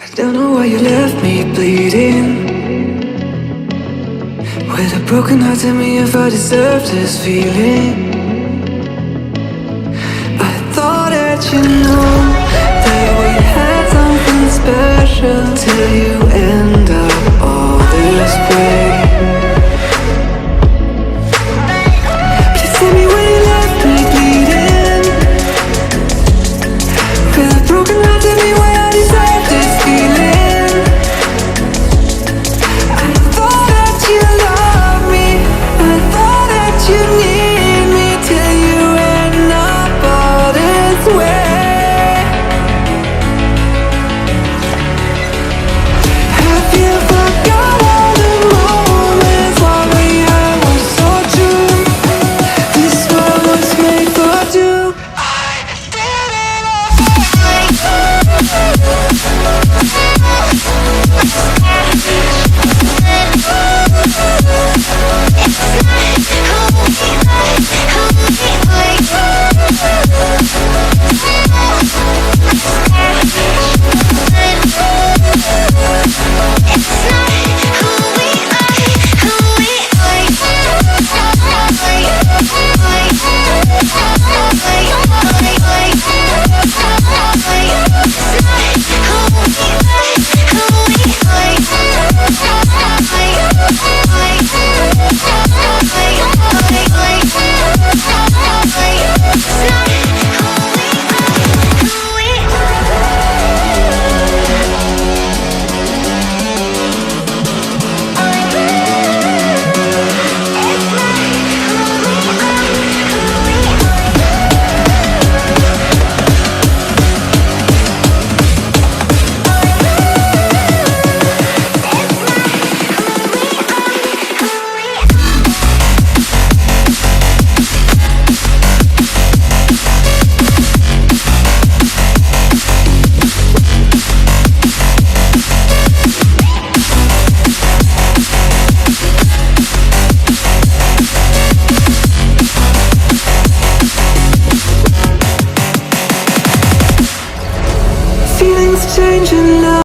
I don't know why you left me bleeding. With a broken heart, tell me if I deserve this feeling. I thought that you know that we had something special till you